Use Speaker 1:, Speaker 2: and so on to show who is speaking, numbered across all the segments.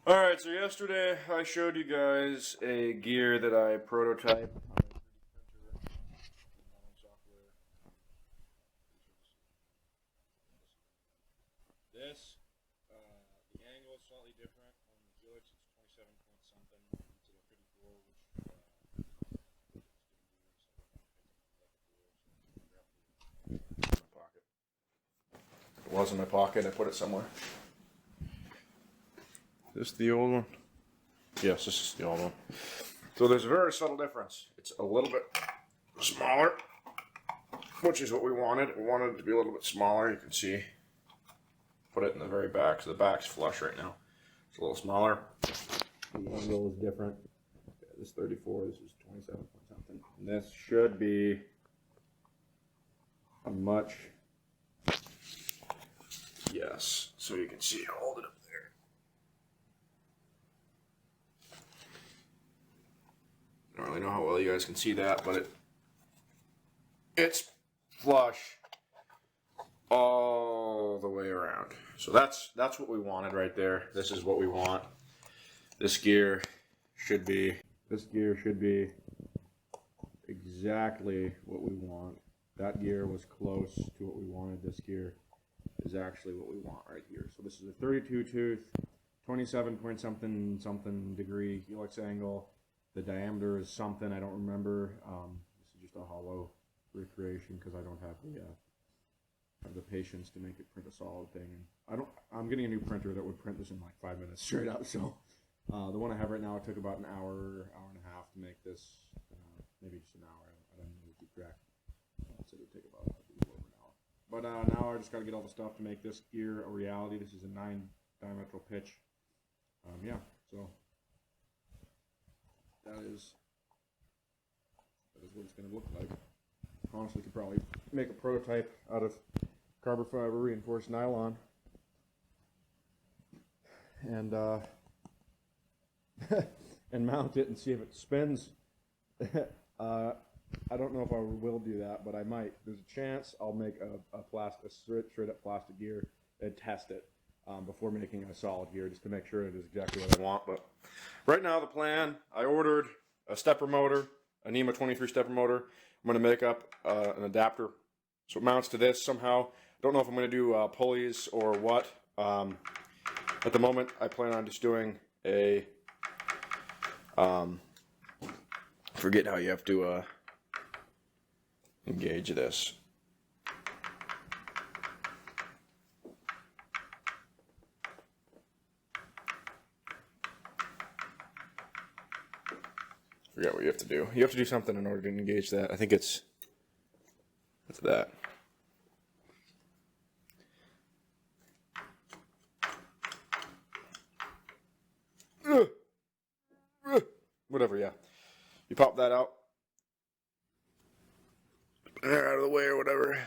Speaker 1: Alright, so yesterday I showed you guys a gear that I prototyped on a 3D printer in my own software. This, the angle is slightly different. On the Gillix it's 27 point something to the 54, which in my pocket. If it was in my pocket, I put it somewhere. Is this the old one? Yes, this is the old one. So there's a very subtle difference. It's a little bit smaller, which is what we wanted. We wanted it to be a little bit smaller. You can see. Put it in the very back, so the back's flush right now. It's a little smaller. The angle is different. This is 34. This is 27 point something. And this should be a much. Yes. So you can see. Hold it up there. I don't really know how well you guys can see that, but it's flush all the way around. So that's what we wanted right there. This is what we want. This gear should be exactly what we want. That gear was close to what we wanted. This gear is actually what we want right here. So this is a 32 tooth, 27 point something something degree helix angle. The diameter is something I don't remember. This is just a hollow recreation because I don't have the patience to make it print a solid thing. And I'm getting a new printer that would print this in like 5 minutes straight up. So the one I have right now, it took about an hour and a half to make this. Maybe just an hour. I don't really keep track. So it would take about over an hour. But now I just got to get all the stuff to make this gear a reality. This is a 9 diametral pitch. Yeah. So. That is what it's going to look like. Honestly, could probably make a prototype out of carbon fiber reinforced nylon, and and mount it and see if it spins. I don't know if I will do that, but I might. There's a chance I'll make a straight up plastic gear and test it before making a solid gear, just to make sure it is exactly what I want. But right now the plan, I ordered a stepper motor, a NEMA 23 stepper motor. I'm going to make up an adapter so it mounts to this somehow. I don't know if I'm going to do pulleys or what. At the moment I plan on just doing a forget how you have to engage this. Forget what you have to do. You have to do something in order to engage that. I think it's that. Whatever, yeah. You pop that out. Out of the way or whatever.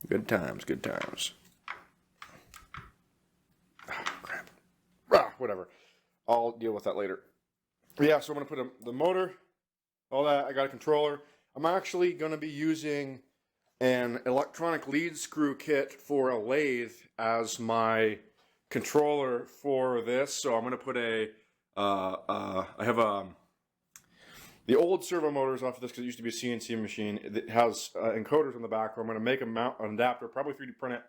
Speaker 1: Good times, good times. Oh, crap. Whatever. I'll deal with that later. Yeah, so I'm going to put the motor, all that. I got a controller. I'm actually going to be using an electronic lead screw kit for a lathe as my controller for this. So I'm going to put I have the old servo motors off of this because it used to be a CNC machine. It has encoders on the back where I'm going to make an adapter, probably 3D print it,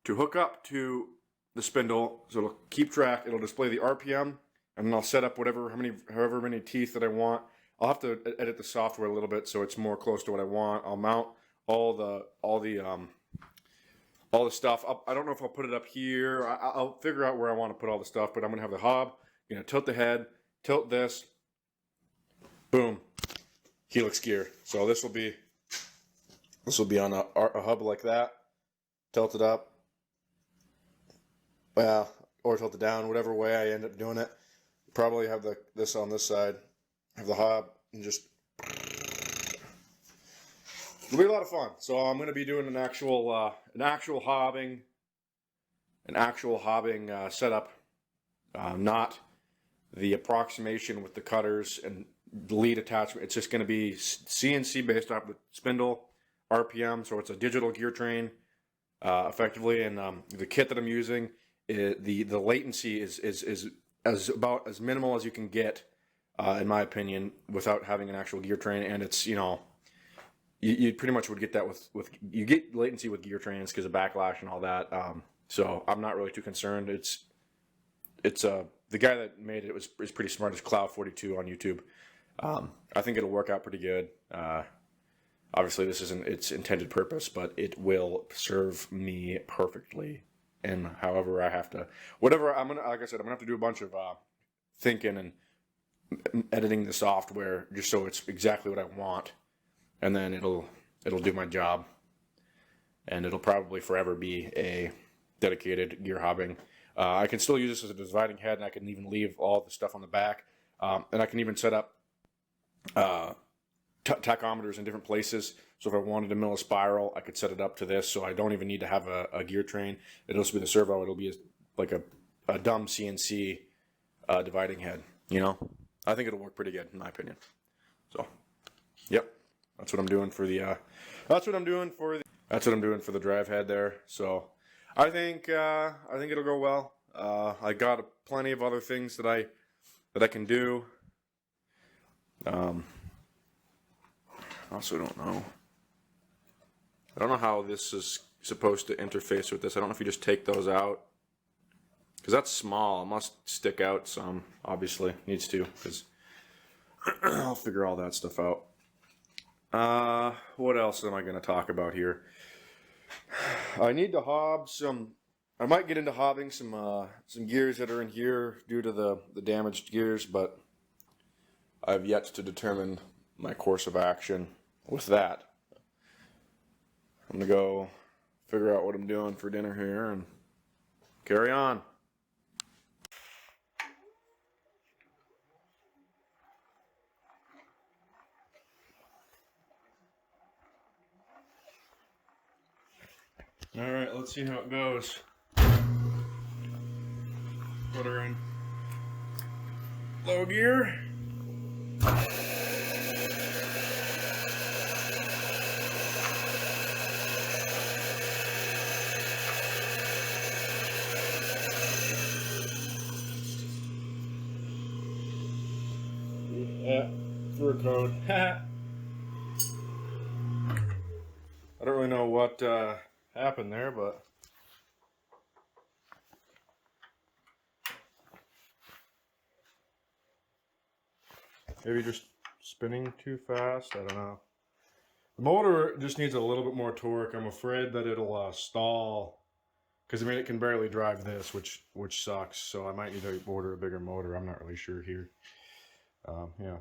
Speaker 1: to hook up to the spindle. So it'll keep track. It'll display the RPM. And then I'll set up however many teeth that I want. I'll have to edit the software a little bit so it's more close to what I want. I'll mount all the stuff. I don't know if I'll put it up here. I'll figure out where I want to put all the stuff. But I'm gonna have the hob. You know, tilt the head, tilt this. Boom, helix gear. So this will be on a hub like that. Tilt it up. Well, or tilt it down. Whatever way I end up doing it. Probably have this on this side, have the hob, and just it'll be a lot of fun. So I'm going to be doing an actual hobbing setup, not the approximation with the cutters and lead attachment. It's just going to be CNC based off the spindle, RPM. So it's a digital gear train, effectively, and the kit that I'm using the latency is as about as minimal as you can get, in my opinion, without having an actual gear train. And it's, you know, you pretty much would get that with you get latency with gear trains because of backlash and all that. So I'm not really too concerned. It's the guy that made it is pretty smart. It's Cloud42 on YouTube. I think it'll work out pretty good. Obviously, this isn't its intended purpose, but it will serve me perfectly. And however I have to, whatever I'm gonna, like I said, I'm gonna have to do a bunch of thinking and editing the software just so it's exactly what I want, and then it'll do my job, and it'll probably forever be a dedicated gear hobbing. I can still use this as a dividing head, and I can even leave all the stuff on the back, and I can even set up tachometers in different places. So if I wanted to mill a spiral, I could set it up to this, so I don't even need to have a gear train. It'll just be the servo. It'll be like a dumb CNC dividing head. You know, I think it'll work pretty good in my opinion. So, yep, that's what I'm doing for the. That's what I'm doing for the drive head there. So, I think it'll go well. I got plenty of other things that I can do. Also don't know. I don't know how this is supposed to interface with this. I don't know if you just take those out. Because that's small. It must stick out some. Obviously. Needs to. Because I'll figure all that stuff out. What else am I going to talk about here? I need to hob some... I might get into hobbing some gears that are in here due to the damaged gears, but I've yet to determine my course of action with that. I'm gonna go figure out what I'm doing for dinner here and carry on. All right, let's see how it goes. Put her in low gear. Yeah, fur coat. I don't really know what happened there, but maybe just spinning too fast. I don't know. The motor just needs a little bit more torque. I'm afraid that it'll stall because I mean it can barely drive this, which sucks. So I might need to order a bigger motor. I'm not really sure here. Yeah.